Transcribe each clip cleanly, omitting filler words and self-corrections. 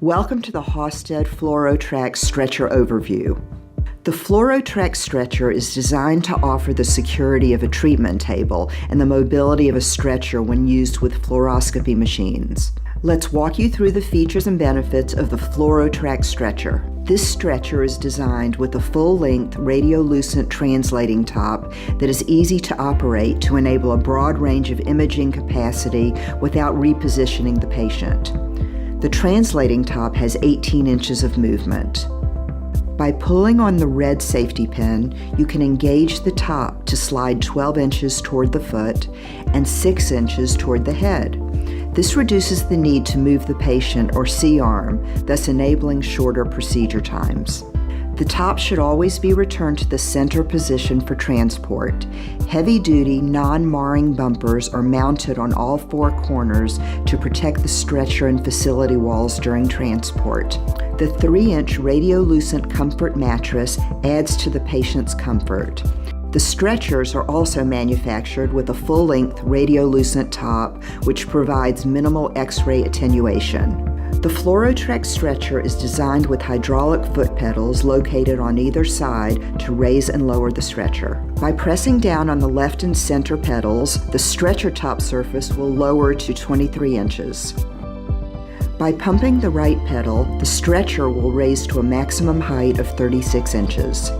Welcome to the Hausted Fluoro-track stretcher overview. The Fluoro-track stretcher is designed to offer the security of a treatment table and the mobility of a stretcher when used with fluoroscopy machines. Let's walk you through the features and benefits of the Fluoro-track stretcher. This stretcher is designed with a full-length radiolucent translating top that is easy to operate to enable a broad range of imaging capacity without repositioning the patient. The translating top has 18 inches of movement. By pulling on the red safety pin, you can engage the top to slide 12 inches toward the foot and 6 inches toward the head. This reduces the need to move the patient or C-arm, thus enabling shorter procedure times. The top should always be returned to the center position for transport. Heavy-duty, non-marring bumpers are mounted on all four corners to protect the stretcher and facility walls during transport. The 3-inch radiolucent comfort mattress adds to the patient's comfort. The stretchers are also manufactured with a full-length radiolucent top, which provides minimal X-ray attenuation. The Fluoro-track stretcher is designed with hydraulic foot pedals located on either side to raise and lower the stretcher. By pressing down on the left and center pedals, the stretcher top surface will lower to 23 inches. By pumping the right pedal, the stretcher will raise to a maximum height of 36 inches.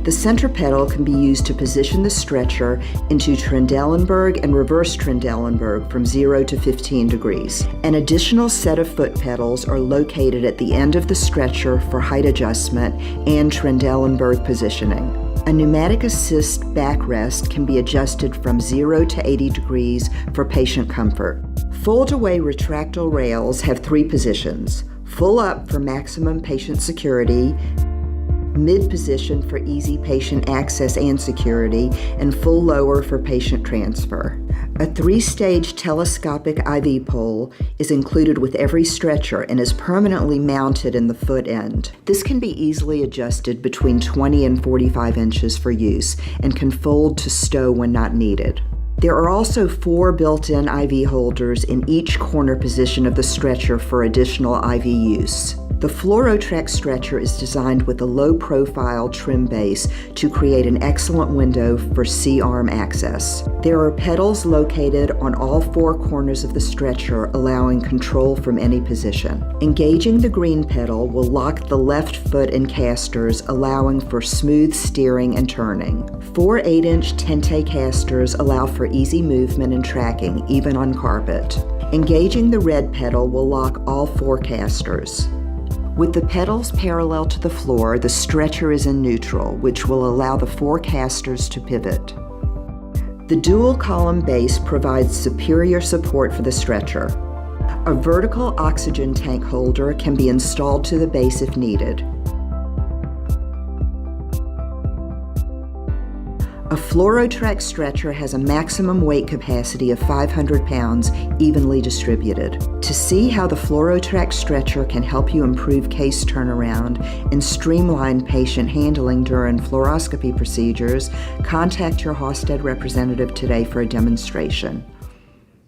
The center pedal can be used to position the stretcher into Trendelenburg and reverse Trendelenburg from 0 to 15 degrees. An additional set of foot pedals are located at the end of the stretcher for height adjustment and Trendelenburg positioning. A pneumatic assist backrest can be adjusted from 0 to 80 degrees for patient comfort. Fold-away retractile rails have 3 positions: full up for maximum patient security, mid-position for easy patient access and security, and full lower for patient transfer. A 3-stage telescopic IV pole is included with every stretcher and is permanently mounted in the foot end. This can be easily adjusted between 20 and 45 inches for use and can fold to stow when not needed. There are also 4 built-in IV holders in each corner position of the stretcher for additional IV use. The Fluoro-track stretcher is designed with a low-profile trim base to create an excellent window for C-arm access. There are pedals located on all 4 corners of the stretcher, allowing control from any position. Engaging the green pedal will lock the left foot in casters, allowing for smooth steering and turning. 4 8-inch Tente casters allow for easy movement and tracking, even on carpet. Engaging the red pedal will lock all 4 casters. With the pedals parallel to the floor, the stretcher is in neutral, which will allow the 4 casters to pivot. The dual column base provides superior support for the stretcher. A vertical oxygen tank holder can be installed to the base if needed. A Fluoro-track stretcher has a maximum weight capacity of 500 pounds, evenly distributed. To see how the Fluoro-track stretcher can help you improve case turnaround and streamline patient handling during fluoroscopy procedures, contact your Hausted representative today for a demonstration.